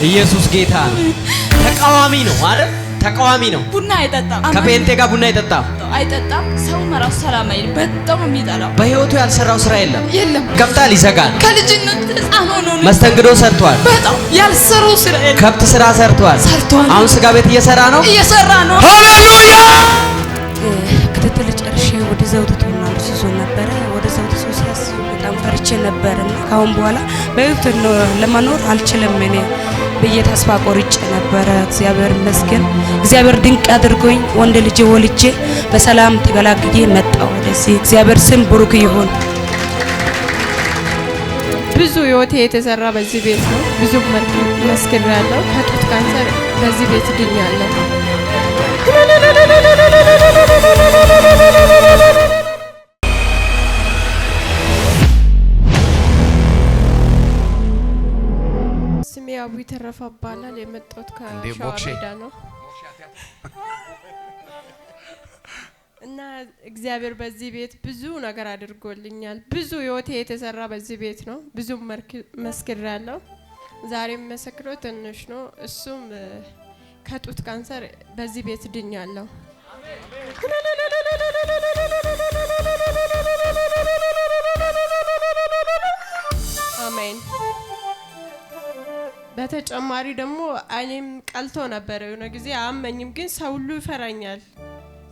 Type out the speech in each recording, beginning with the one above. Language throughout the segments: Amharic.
ኢየሱስ ጌታ ነው። ተቃዋሚ ነው አይደል? ተቃዋሚ ነው። ቡና አይጠጣም። ከጴንጤ ጋር ቡና አይጠጣም። ሰው መራሱ ሰላም አይል። በጣም የሚጠላው በህይወቱ ያልሰራው ስራ የለም። ከብታል ይዘጋል። ከልጅነት ህፃን ሆኖ ነው። መስተንግዶ ሰርቷል። በጣም ያልሰራው ስራ የለም። ከብት ስራ ሰርቷል። አሁን ስጋ ቤት እየሰራ ነው። ሃሌሉያ። ክትትል ጨርሼ ወደ ዘውድ ተወናሉ ሲዞ ነበረ። ወደ ዘውድ ሶሲያስ በጣም ፈርቼ ነበርና ካሁን በኋላ በህይወት ለመኖር አልችልም እኔ ብዬ ተስፋ ቆርጬ ነበረ። እግዚአብሔር ይመስገን፣ እግዚአብሔር ድንቅ አድርጎኝ ወንድ ልጅ ወልጄ በሰላም ተገላግዬ መጣሁ ወደዚህ። እግዚአብሔር ስም ብሩክ ይሁን። ብዙ ህይወቴ የተሰራ በዚህ ቤት ነው። ብዙ መስክሬያለሁ። ከጡት ካንሰር በዚህ ቤት ድኛለሁ። ስሜ አቡ ተረፈ ይባላል። የመጣሁት ከሻዋሜዳ ነው እና እግዚአብሔር በዚህ ቤት ብዙ ነገር አድርጎልኛል። ብዙ ህይወቴ የተሰራ በዚህ ቤት ነው። ብዙ መስክሬያለሁ። ዛሬም መሰክረው ትንሽ ነው። እሱም ከጡት ካንሰር በዚህ ቤት ድኛለሁ። አሜን። በተጨማሪ ደግሞ አይኔም ቀልቶ ነበር። የሆነ ጊዜ አመኝም፣ ግን ሰው ሁሉ ይፈራኛል።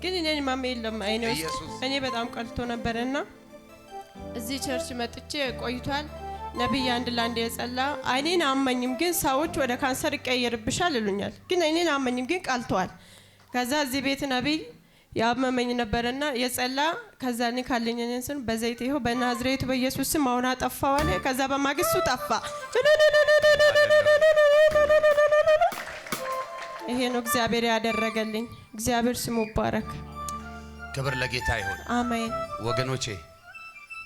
ግን እኔ ማሜ የለም አይኔ ውስጥ እኔ በጣም ቀልቶ ነበርና እዚህ ቸርች መጥቼ ቆይቷል። ነብይ አንድ ላንድ የጸላ አይኔን አመኝም፣ ግን ሰዎች ወደ ካንሰር ይቀየርብሻል ይሉኛል። ግን አይኔን አመኝም፣ ግን ቀልቷል። ከዛ እዚህ ቤት ነብይ ያመመኝ ነበርና የጸላ ከዛ እኔ ካለኝነን በዘይት ይሄው በናዝሬቱ በኢየሱስ ስም አሁን አጠፋው አለ። ከዛ በማግስቱ ጠፋ። ይሄ ነው እግዚአብሔር ያደረገልኝ። እግዚአብሔር ስሙ ይባረክ። ክብር ለጌታ ይሁን። አሜን። ወገኖቼ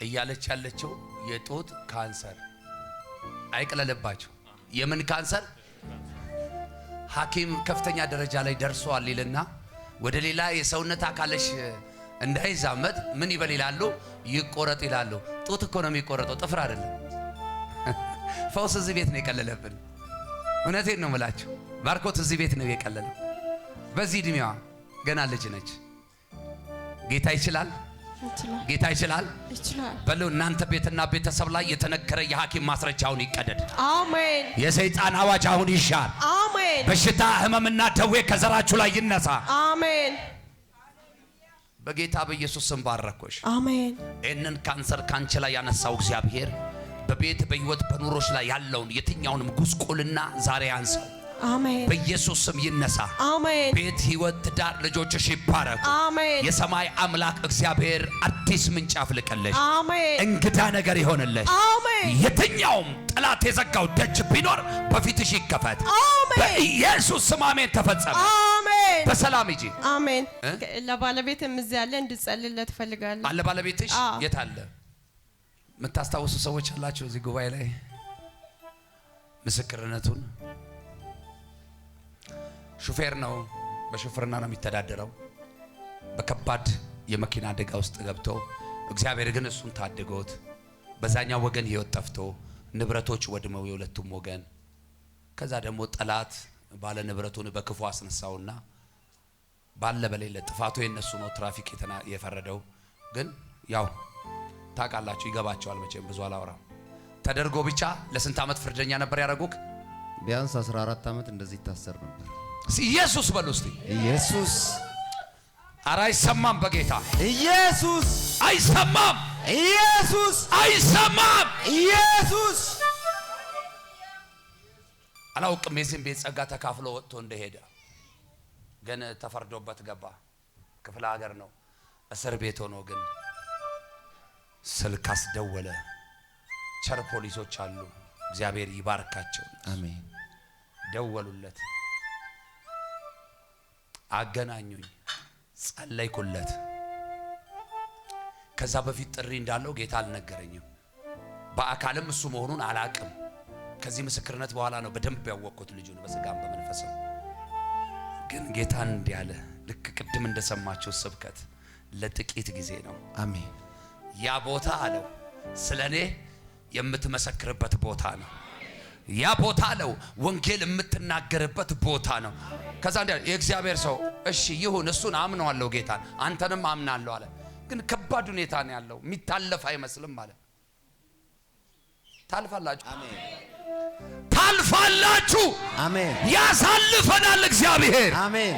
እያለች ያለችው የጡት ካንሰር አይቅለልባችሁ። የምን ካንሰር? ሐኪም ከፍተኛ ደረጃ ላይ ደርሷል ይልና ወደ ሌላ የሰውነት አካልሽ እንዳይዛመት ምን ይበል ይላሉ? ይቆረጥ ይላሉ። ጡት እኮ ነው የሚቆረጠው፣ ጥፍር አይደለም። ፈውስ እዚህ ቤት ነው የቀለለብን። እውነቴን ነው የምላችሁ። ባርኮት እዚህ ቤት ነው የቀለለው። በዚህ እድሜዋ ገና ልጅ ነች። ጌታ ይችላል። ጌታ ይችላል። በሉ እናንተ ቤትና ቤተሰብ ላይ የተነገረ የሐኪም ማስረጃውን ይቀደድ። አሜን። የሰይጣን አዋጅ አሁን ይሻር። አሜን። በሽታ ህመምና ደዌ ከዘራችሁ ላይ ይነሳ። አሜን። በጌታ በኢየሱስ ስም ባረኮሽ። አሜን። እነን ካንሰር ካንቺ ላይ ያነሳው እግዚአብሔር በቤት በህይወት በኑሮሽ ላይ ያለውን የትኛውንም ጉስቁልና ዛሬ አንሳው። አሜን። በኢየሱስ ስም ይነሳ። አሜን። ቤት፣ ህይወት፣ ትዳር፣ ልጆችሽ ይባረኩ። አሜን። የሰማይ አምላክ እግዚአብሔር አዲስ ምንጭ አፍልቀልሽ። አሜን። እንግዳ ነገር ይሆንልሽ። አሜን። የትኛውም ጠላት የዘጋው ደጅ ቢኖር በፊትሽ ይከፈት። አሜን። በኢየሱስ ስም አሜን። ተፈጸመ። አሜን። በሰላም ሂጂ። አሜን። ለባለቤቴም እዚህ ያለ እንድጸልይለት ፈልጋለሁ። አለ ባለቤትሽ? የት አለ? የምታስታውሱ ሰዎች አላችሁ እዚህ ጉባኤ ላይ ምስክርነቱን? ሹፌር ነው። በሹፍርና ነው የሚተዳደረው። በከባድ የመኪና አደጋ ውስጥ ገብቶ እግዚአብሔር ግን እሱን ታድጎት በዛኛው ወገን ህይወት ጠፍቶ ንብረቶች ወድመው የሁለቱም ወገን ከዛ ደግሞ ጠላት ባለ ንብረቱን በክፉ አስነሳውና ባለ በሌለ ጥፋቱ የነሱ ነው። ትራፊክ የፈረደው ግን ያው ታውቃላችሁ፣ ይገባቸዋል መቼም ብዙ አላወራም። ተደርጎ ብቻ ለስንት ዓመት ፍርደኛ ነበር ያደረጉክ? ቢያንስ 14 ዓመት እንደዚህ ይታሰር ነበር። ኢየሱስ በሉ እስቲ። ኢየሱስ። ኧረ አይሰማም። በጌታ ኢየሱስ አይሰማም። ኢየሱስ አይሰማም። ኢየሱስ። አላውቅም የዚህም ቤት ጸጋ ተካፍሎ ወጥቶ እንደሄደ ግን ተፈርዶበት ገባ። ክፍለ ሀገር ነው እስር ቤት ሆኖ ግን ስልክ አስደወለ። ቸር ፖሊሶች አሉ፣ እግዚአብሔር ይባርካቸው። አሜን። ደወሉለት፣ አገናኙኝ፣ ጸለይኩለት። ከዛ በፊት ጥሪ እንዳለው ጌታ አልነገረኝም። በአካልም እሱ መሆኑን አላቅም። ከዚህ ምስክርነት በኋላ ነው በደንብ ያወቅኩት ልጁን በስጋም በመንፈስም። ግን ጌታ እንዲህ አለ፣ ልክ ቅድም እንደሰማችሁ ስብከት ለጥቂት ጊዜ ነው። አሜን። ያ ቦታ አለው ስለኔ የምትመሰክርበት ቦታ ነው። ያ ቦታ ነው ወንጌል የምትናገርበት ቦታ ነው። ከዛ እንደ የእግዚአብሔር ሰው እሺ ይሁን እሱን አምነዋለሁ ጌታን አንተንም አምናለሁ አለ። ግን ከባድ ሁኔታ ነው ያለው የሚታለፍ አይመስልም አለ። ታልፋላችሁ አሜን ታልፋላችሁ አሜን ያሳልፈናል እግዚአብሔር አሜን።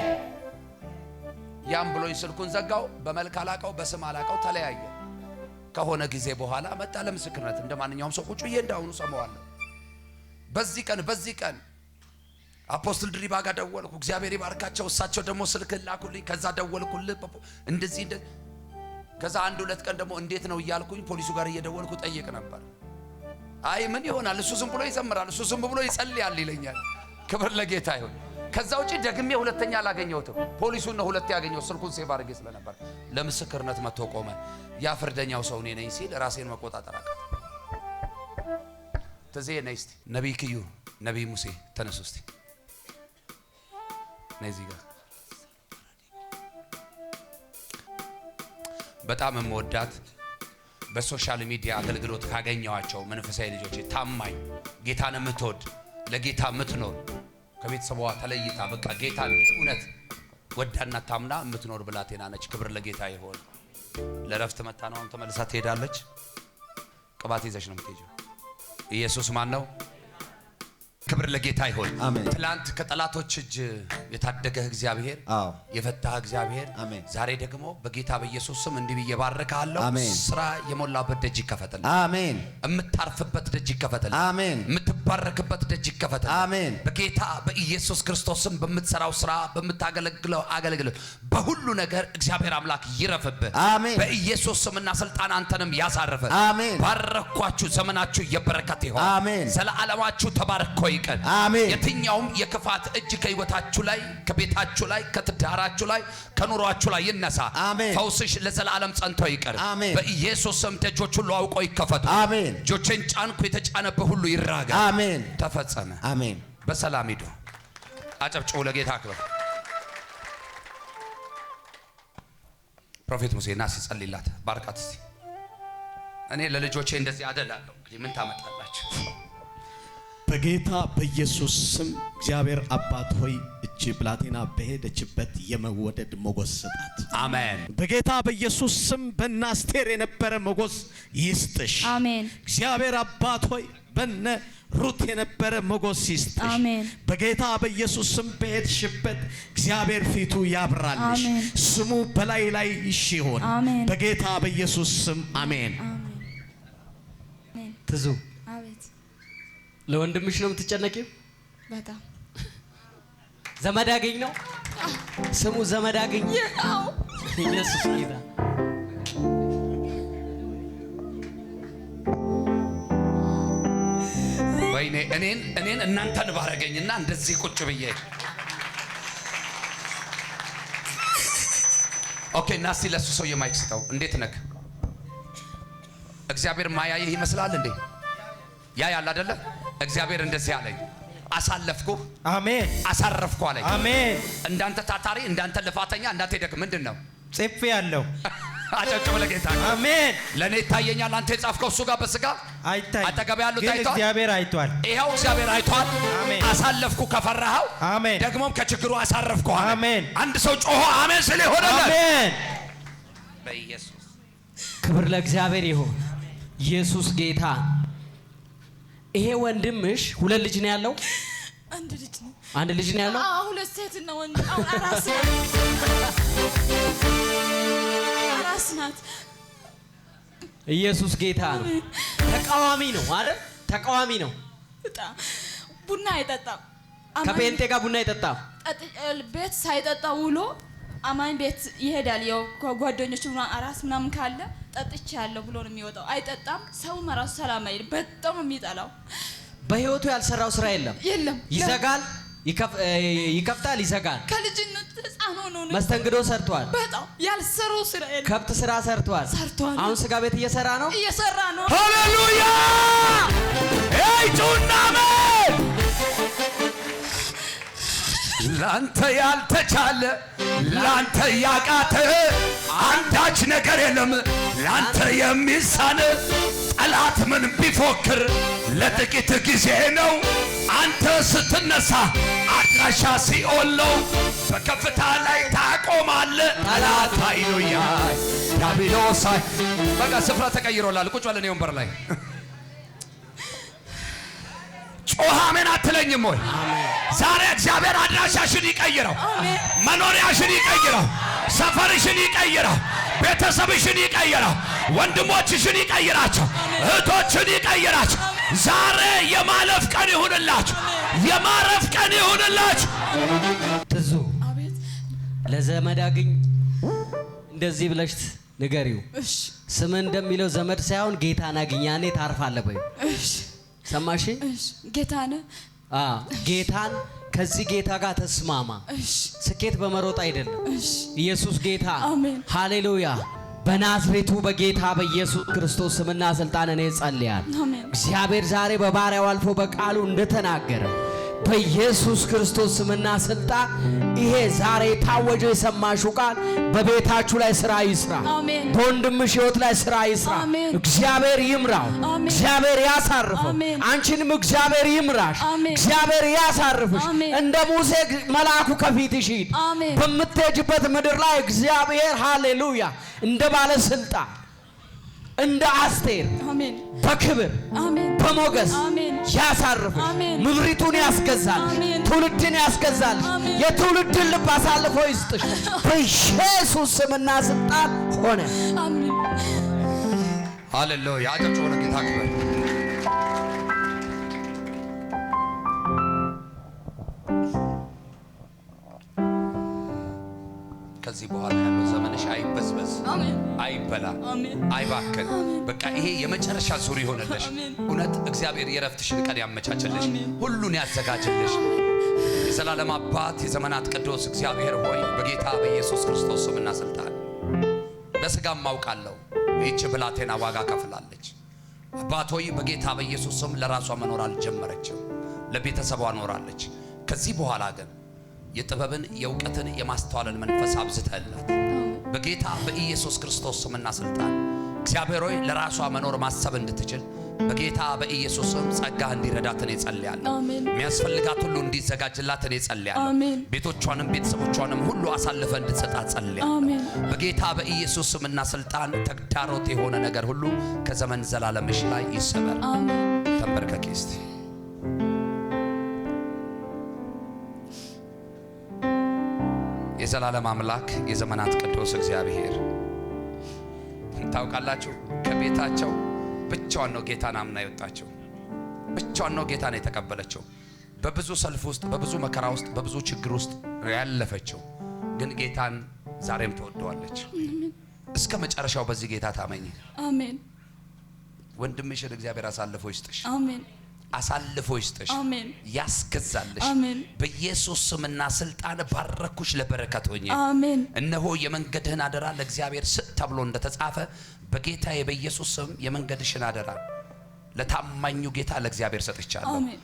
ያም ብሎኝ ስልኩን ዘጋው። በመልክ አላቀው በስም አላቀው ተለያየ። ከሆነ ጊዜ በኋላ መጣ ለምስክርነት እንደማንኛውም ሰው ቁጭ ብዬ እንዳሁኑ ሰማዋለሁ። በዚህ ቀን አፖስትል ድሪባ ጋር ደወልኩ። እግዚአብሔር ይባርካቸው። እሳቸው ደግሞ ስልክ ላኩልኝ። ከዛ ደወልኩልህ እንደዚህ ከዛ አንድ ሁለት ቀን ደግሞ እንዴት ነው እያልኩኝ ፖሊሱ ጋር እየደወልኩ ጠይቅ ነበር። አይ ምን ይሆናል እሱ ዝም ብሎ ይዘምራል፣ እሱ ዝም ብሎ ይጸልያል ይለኛል። ክብር ለጌታ ይሁን። ከዛ ውጪ ደግሜ ሁለተኛ አላገኘሁትም። ፖሊሱን ነው ሁለቴ ያገኘሁት ስልኩን ሴቭ አድርጌ ስለነበር። ለምስክርነት መጥቶ ቆመ። ያ ፍርደኛው ሰው እኔ ነኝ ሲል ራሴን መቆጣጠር አቃተኝ። ተዜ ነይ እስቲ ነብይ ክዩ ነብይ ሙሴ ተነሱ እስቲ ነይ እዚህ ጋር በጣም የምወዳት በሶሻል ሚዲያ አገልግሎት ካገኘዋቸው መንፈሳዊ ልጆች ታማኝ ጌታን የምትወድ ለጌታ የምትኖር ከቤተሰቧ ተለይታ በቃ ጌታን እውነት ወዳና ታምና የምትኖር ብላቴና ነች። ክብር ለጌታ ይሁን። ለረፍት መጣ ነው ተመልሳ ትሄዳለች። ቅባት ይዘሽ ነው የምትሄጂው። ኢየሱስ ማን ነው? ክብር ለጌታ ይሁን። ትላንት ከጠላቶች እጅ የታደገህ እግዚአብሔር የፈታህ እግዚአብሔር ዛሬ ደግሞ በጌታ በኢየሱስ ስም እንዲህ ይባርካለሁ። ስራ የሞላበት ደጅ ይከፈትልህ። አሜን። የምታርፍበት ደጅ ይከፈትልህ። አሜን። የምትባረክበት ደጅ ይከፈትልህ። አሜን። በጌታ በኢየሱስ ክርስቶስ ስም በምትሰራው ስራ በምታገለግለው አገልግሎት በሁሉ ነገር እግዚአብሔር አምላክ ይረፍብህ። አሜን። በኢየሱስ ስምና ስልጣን አንተንም ያሳርፍ። አሜን። ባረኳችሁ። ዘመናችሁ የበረከት ይሁን። አሜን። ዘላለማችሁ ተባረኮ ይቀር። አሜን። የትኛውም የክፋት እጅ ከህይወታችሁ ላይ ከቤታችሁ ላይ ከትዳራችሁ ላይ ከኑሯችሁ ላይ ይነሳ። አሜን። ፈውስሽ ለዘላለም ጸንቶ ይቀር። በኢየሱስ ስም ደጆች ሁሉ አውቀው ይከፈቱ። አሜን። እጆቼን ጫንኩ የተጫነብህ ሁሉ ይራጋ። አሜን። ተፈጸመ። አሜን። በሰላም ሂዱ። አጨብጭቡ ለጌታ ክብር። ፕሮፌት ሙሴና ሲጸልይላት ባርካት እስቲ። እኔ ለልጆቼ እንደዚህ አደላለሁ። እንግዲህ ምን ታመጣላችሁ? በጌታ በኢየሱስ ስም እግዚአብሔር አባት ሆይ እቺ ብላቴና በሄደችበት የመወደድ ሞገስ ስጣት። አሜን። በጌታ በኢየሱስ ስም በናስቴር የነበረ ሞገስ ይስጥሽ። አሜን። እግዚአብሔር አባት ሆይ በነ ሩት የነበረ ሞገስ ይስጥሽ። አሜን። በጌታ በኢየሱስ ስም በሄድሽበት እግዚአብሔር ፊቱ ያብራልሽ። ስሙ በላይ ላይ ይሽሆን በጌታ በኢየሱስ ስም አሜን። ትዙ ለወንድምሽ ነው የምትጨነቂው? በጣም ዘመድ አገኝ ነው ስሙ ዘመድ አገኝ። ኢየሱስ ጌታ። ወይኔ እኔን እናንተን ባረገኝና እንደዚህ ቁጭ ብዬ ኦኬ። ናሲ ለሱ ሰው የማይክ ስጠው። እንዴት ነክ እግዚአብሔር ማያየህ ይመስላል እንዴ? ያ ያለ አይደለ? እግዚአብሔር እንደዚህ አለኝ፣ አሳለፍኩ። አሜን። አሳረፍኩ አለኝ። አሜን። እንዳንተ ታታሪ፣ እንዳንተ ልፋተኛ፣ እንዳንተ ደግ ምንድን ነው ጽፌ ያለው? አጨብጭብ ለጌታ። አሜን። ለኔ ይታየኛል። አንተ የጻፍከው እሱ ጋር በስጋ አይታይ፣ አጠገብ ያሉት አይቷል። እግዚአብሔር አይቷል። ይሄው እግዚአብሔር አይቷል። አሜን። አሳለፍኩ ከፈራኸው፣ አሜን። ደግሞም ከችግሩ አሳረፍኩ። አሜን። አንድ ሰው ጮሆ አሜን ስለ ይሆናል። አሜን። በኢየሱስ ክብር ለእግዚአብሔር ይሁን። ኢየሱስ ጌታ። ይሄ ወንድምሽ ሁለት ልጅ ነው ያለው? አንድ ልጅ ነው። አንድ ልጅ ነው ያለው? አዎ፣ ሁለት ሴትና ወንድ። አራስ ናት። ኢየሱስ ጌታ ነው። ተቃዋሚ ነው አይደል? ተቃዋሚ ነው። ቡና አይጠጣም። ከጴንጤ ጋር ቡና አይጠጣም። ቤት ሳይጠጣ ውሎ አማኝ ቤት ይሄዳል። ያው ጓደኞቹ አራስ ምናምን ካለ ጠጥቻለሁ ብሎ ነው የሚወጣው። አይጠጣም። ሰው መራሱ ሰላም አይል። በጣም የሚጠላው በህይወቱ ያልሰራው ስራ የለም። ይዘጋል፣ ይከፍታል፣ ይዘጋል። ከልጅነት ህፃን ሆኖ ነው። መስተንግዶ ሰርቷል። በጣም ያልሰራው ስራ የለም። ከብት ስራ ሰርቷል። አሁን ስጋ ቤት እየሰራ ነው። ሃሌሉያ! ጩናመን ላንተ ያልተቻለ ላንተ ያቃተ አንዳች ነገር የለም ላንተ የሚሳነ ጠላት ምን ቢፎክር ለጥቂት ጊዜ ነው። አንተ ስትነሳ አድራሻ ሲኦል ነው። በከፍታ ላይ ታቆማለህ። ጠላት አይኑ ያይ ዲያብሎስ በቃ ስፍራ ተቀይሮላል። ቁጭ በለን ወንበር ላይ ጮህ አሜን አትለኝም ወይ? ዛሬ እግዚአብሔር አድራሻሽን ይቀይረው፣ መኖሪያሽን ይቀይረው፣ ሰፈርሽን ይቀይረው፣ ቤተሰብሽን ይቀይረው፣ ወንድሞችሽን ይቀይራቸው፣ እህቶችን ይቀይራቸው። ዛሬ የማለፍ ቀን ይሁንላችሁ፣ የማረፍ ቀን ይሁንላችሁ። ትዙ ለዘመድ አግኝ እንደዚህ ብለሽ ንገሪው። ስም እንደሚለው ዘመድ ሳይሆን ጌታን አግኝ፣ ያኔ ታርፋለህ በይው። ሰማሽ? ጌታን ጌታን ከዚህ ጌታ ጋር ተስማማ። ስኬት በመሮጥ አይደለም። ኢየሱስ ጌታ። ሃሌሉያ። በናዝሬቱ በጌታ በኢየሱስ ክርስቶስ ስምና ስልጣን እኔ ጸልያለሁ። እግዚአብሔር ዛሬ በባሪያው አልፎ በቃሉ እንደተናገረ በኢየሱስ ክርስቶስ ስምና ስልጣን ይሄ ዛሬ ታወጀው የሰማሽው ቃል በቤታችሁ ላይ ስራ ይስራ። በወንድምሽ ሕይወት ላይ ስራ ይስራ። እግዚአብሔር ይምራው፣ እግዚአብሔር ያሳርፈው። አንቺንም እግዚአብሔር ይምራሽ፣ እግዚአብሔር ያሳርፍሽ። እንደ ሙሴ መልአኩ ከፊትሽ ሂድ። በምትሄጅበት ምድር ላይ እግዚአብሔር ሃሌሉያ እንደ ባለስልጣን እንደ አስቴር በክብር በሞገስ ያሳርፍሽ። ምድሪቱን ያስገዛል፣ ትውልድን ያስገዛል። የትውልድን ልብ አሳልፎ ይስጥሽ በኢየሱስ ስምና ስልጣን ሆነ። ሃሌሉያ። አጨብጭቡ ለጌታ ክብር። ከዚህ በኋላ ያለው ዘመንሽ አይበዝበዝ፣ አይበላ፣ አይባክን። በቃ ይሄ የመጨረሻ ዙር ይሆንልሽ። እውነት እግዚአብሔር የረፍትሽን ቀን ያመቻችልሽ፣ ሁሉን ያዘጋጅልሽ። የዘላለም አባት የዘመናት ቅዱስ እግዚአብሔር ሆይ በጌታ በኢየሱስ ክርስቶስ ስምና ስልጣን በስጋም አውቃለሁ ይህች ብላቴና ዋጋ ከፍላለች። አባት ሆይ በጌታ በኢየሱስ ስም ለራሷ መኖር አልጀመረችም፣ ለቤተሰቧ ኖራለች። ከዚህ በኋላ ግን የጥበብን የእውቀትን የማስተዋልን መንፈስ አብዝተህላት በጌታ በኢየሱስ ክርስቶስ ስምና ስልጣን እግዚአብሔር ሆይ ለራሷ መኖር ማሰብ እንድትችል በጌታ በኢየሱስ ስም ጸጋህ እንዲረዳት እኔ ጸልያለሁ። የሚያስፈልጋት ሁሉ እንዲዘጋጅላት እኔ ጸልያለሁ። ቤቶቿንም ቤተሰቦቿንም ሁሉ አሳልፈ እንድትሰጣት ጸልያለሁ። በጌታ በኢየሱስ ስምና ስልጣን ተግዳሮት የሆነ ነገር ሁሉ ከዘመን ዘላለምሽ ላይ ይሰበር። ተንበርከኪ እስቲ። የዘላለም አምላክ የዘመናት ቅዱስ እግዚአብሔር ታውቃላችሁ፣ ከቤታቸው ብቻዋን ነው ጌታን አምና የወጣቸው። ብቻዋን ነው ጌታን የተቀበለችው። በብዙ ሰልፍ ውስጥ፣ በብዙ መከራ ውስጥ፣ በብዙ ችግር ውስጥ ያለፈችው ግን ጌታን ዛሬም ተወደዋለች። እስከ መጨረሻው በዚህ ጌታ ታመኝ። አሜን። ወንድምሽን እግዚአብሔር አሳልፎ ይስጥሽ። አሜን። አሳልፎ ይስጥሽ፣ አሜን። ያስገዛልሽ። አሜን። በኢየሱስ ስምና ስልጣን ባረኩሽ፣ ለበረከት ሆኜ። አሜን። እነሆ የመንገድህን አደራ ለእግዚአብሔር ስጥ ተብሎ እንደተጻፈ በጌታዬ በኢየሱስ ስም የመንገድሽን አደራ ለታማኙ ጌታ ለእግዚአብሔር ሰጥቻለሁ። አሜን።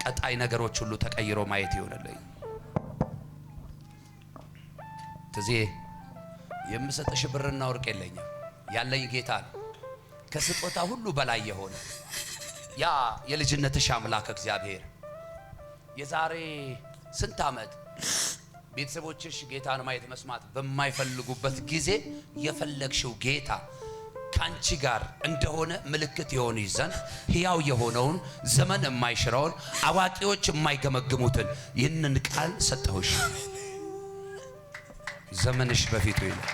ቀጣይ ነገሮች ሁሉ ተቀይሮ ማየት ይሆንልኝ። ትዜ የምሰጥሽ ብርና ወርቅ የለኝም፣ ያለኝ ጌታ ነው። ከስጦታ ሁሉ በላይ የሆነ ያ የልጅነትሽ አምላክ እግዚአብሔር የዛሬ ስንት ዓመት ቤተሰቦችሽ ጌታን ማየት መስማት በማይፈልጉበት ጊዜ የፈለግሽው ጌታ ካንቺ ጋር እንደሆነ ምልክት ይሆን ይዘን ሕያው የሆነውን ዘመን የማይሽረውን አዋቂዎች የማይገመግሙትን ይህንን ቃል ሰጠሁሽ። ዘመንሽ በፊቱ ይላል።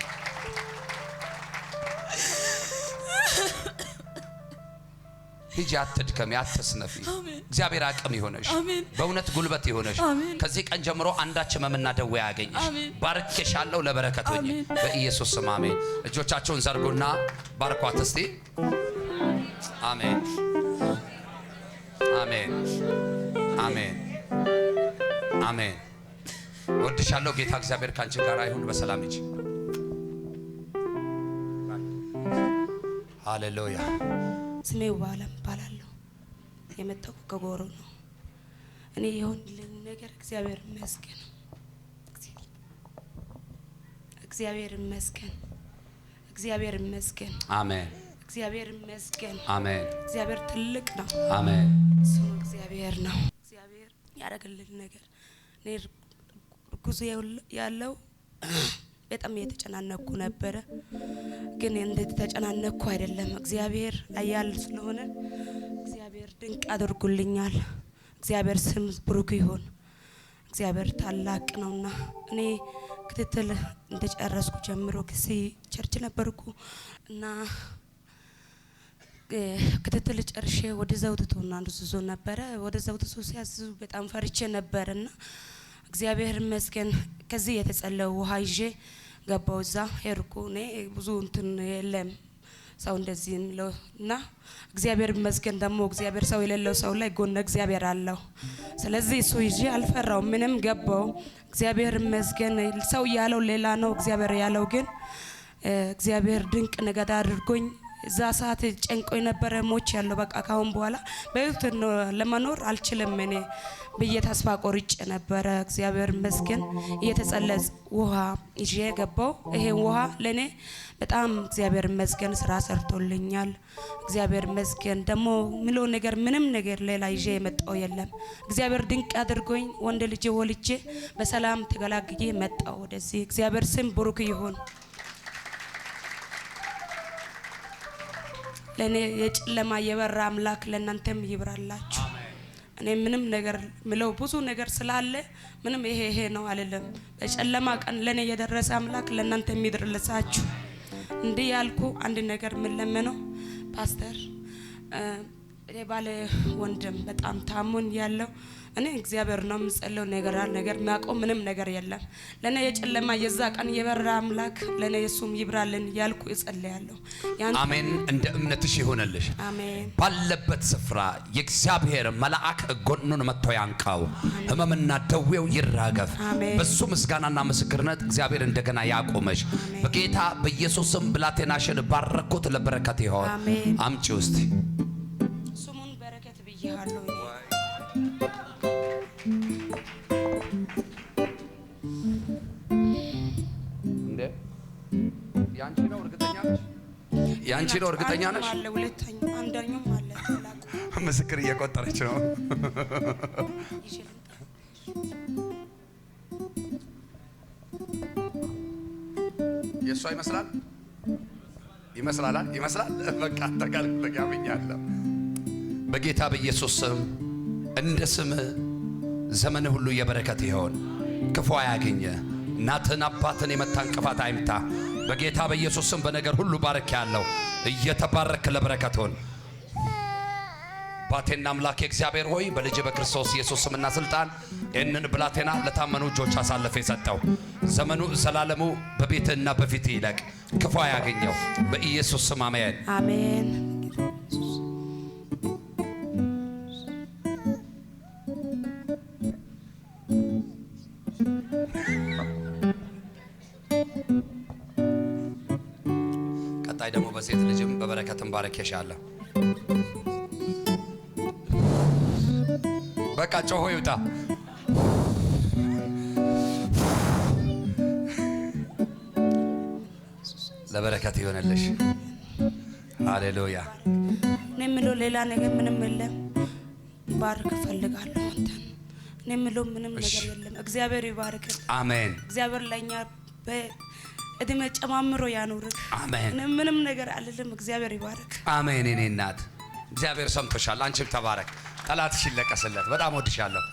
ሂጂ፣ አትድከሚ፣ አትስነፊ። እግዚአብሔር አቅም ይሆነሽ፣ በእውነት ጉልበት ይሆነሽ። ከዚህ ቀን ጀምሮ አንዳች ሕመምና ደዌ ያገኝሽ። ባርኬሻለሁ፣ ለበረከት ሆኜ በኢየሱስ ስም አሜን። እጆቻቸውን ዘርጉና ባርኳት እስቲ። አሜን፣ አሜን፣ አሜን፣ አሜን። ወድሻለሁ። ጌታ እግዚአብሔር ካንቺ ጋር ይሁን። በሰላም ሂጂ። ሃሌሉያ። ስሜ ውባለም እባላለሁ። የመጣሁ ከጎሮ ነው። እኔ የሆንልኝ ነገር እግዚአብሔር ይመስገን፣ እግዚአብሔር ይመስገን። እግዚአብሔር ይመስገን። አሜን። እግዚአብሔር ይመስገን። አሜን። እግዚአብሔር ትልቅ ነው። አሜን። ስሙ እግዚአብሔር ነው። እግዚአብሔር ያደረገልን ነገር እኔ ጉዞ ያለው በጣም የተጨናነኩ ነበረ፣ ግን እንዴት ተጨናነኩ አይደለም። እግዚአብሔር አያል ስለሆነ እግዚአብሔር ድንቅ አድርጉልኛል። እግዚአብሔር ስም ብሩክ ይሁን። እግዚአብሔር ታላቅ ነውና እኔ ክትትል እንደጨረስኩ ጀምሮ ከሲ ቸርች ነበርኩ እና ክትትል ጨርሼ ወደ ዘውድቶና አንዱዞ ነበረ። ወደ ዘውድቶ ሲያዝዙ በጣም ፈርቼ ነበርና እግዚአብሔር ይመስገን ከዚህ የተጸለው ውሃ ይዤ ገባው። እዛ ሄርኩ። እኔ ብዙ እንትን የለም ሰው እንደዚህ ነውና እግዚአብሔር ይመስገን ደግሞ እግዚአብሔር ሰው የሌለው ሰው ላይ ጎን እግዚአብሔር አለው። ስለዚህ እሱ ይዤ አልፈራው ምንም ገባው። እግዚአብሔር ይመስገን ሰው ያለው ሌላ ነው፣ እግዚአብሔር ያለው ግን እግዚአብሔር ድንቅ ነገር አድርጎኝ እዛ ሰዓት ጨንቆኝ ነበረ። ሞች ያለው በቃ ካሁን በኋላ በህይወት ለመኖር አልችልም እኔ ብዬ ተስፋ ቆርጬ ነበረ። እግዚአብሔር ይመስገን እየተጸለጽ ውሃ ይዤ ገባው። ይሄ ውሃ ለኔ በጣም እግዚአብሔር ይመስገን ስራ ሰርቶልኛል። እግዚአብሔር ይመስገን ደግሞ ምለው ነገር ምንም ነገር ሌላ ይዤ የመጣው የለም። እግዚአብሔር ድንቅ አድርጎኝ ወንድ ልጅ ወልጄ በሰላም ተገላግዬ መጣው ወደዚህ። እግዚአብሔር ስም ብሩክ ይሁን። ለኔ የጨለማ የበራ አምላክ ለእናንተም ይብራላችሁ። እኔ ምንም ነገር ምለው ብዙ ነገር ስላለ ምንም ይሄ ነው አይደለም። በጨለማ ቀን ለኔ የደረሰ አምላክ ለእናንተም ይድረሳችሁ። እንዲህ ያልኩ አንድ ነገር ምን ለመነው ፓስተር ባለ ወንድም በጣም ታሙን ያለው እኔ እግዚአብሔር ነው የምጸለው ነገር ማቆም ምንም ነገር የለም። ለኔ የጨለማ የዛ ቀን የበራ አምላክ ለኔ የሱም ይብራልን ያልኩ እጸልያለሁ። አሜን። እንደ እምነትሽ ይሆነልሽ። አሜን። ባለበት ስፍራ የእግዚአብሔር መልአክ ጎኑን መጥቶ ያንቃው፣ ህመምና ደዌው ይራገፍ። በሱ ምስጋናና ምስክርነት እግዚአብሔር እንደገና ያቆመሽ በጌታ በኢየሱስ ስም ብላቴናሽን ባረኩት፣ ለበረከት ይሆን። አምጪ ውስጥ ስሙን በረከት ብያለሁ። እንዴ ያንቺ ነው እርግጠኛ ነሽ? ያንቺ ነው እርግጠኛ ነሽ? አለ ሁለተኛ አንደኛው አለ ተላቁ ምስክር እየቆጠረች ነው። የሷ ይመስላል ይመስላል። በቃ ተጋልጠጋብኛለሁ። በጌታ በኢየሱስ ስም እንደ ስም ዘመን ሁሉ የበረከት ይሆን። ክፉ አያገኘ። እናትን አባትን የመታ እንቅፋት አይምታ። በጌታ በኢየሱስ ስም በነገር ሁሉ ባረክ ያለው እየተባረክ ለበረከት ሆን። አባቴና አምላኬ እግዚአብሔር ሆይ በልጅ በክርስቶስ ኢየሱስ ስምና ስልጣን ይህንን ብላቴና ለታመኑ እጆች አሳልፈ የሰጠው ዘመኑ ዘላለሙ በቤትና በፊት ይለቅ፣ ክፉ አያገኘው በኢየሱስ ስም አሜን። አሜን። ቀጣይ ደግሞ በሴት ልጅም በበረከትም ባረከሻለሁ። በቃ ጮሆ ይውጣ። ለበረከት ይሆነልሽ። ሃሌሉያ። እኔ የምለው ሌላ ነገር ምንም የለም። ባርክ ፈልጋለሁ አንተን። እኔ የምለው ምንም ነገር የለም። እግዚአብሔር ይባርክ። አሜን። እግዚአብሔር ለኛ በእድሜ ጨማምሮ ያኑርክ። አሜን። እኔ ምንም ነገር አልልም። እግዚአብሔር ይባርክ። አሜን። እኔ እናት እግዚአብሔር ሰምቶሻል። አንቺም ተባረክ። ጠላትሽ ይለቀስለት። በጣም ወድሻለሁ።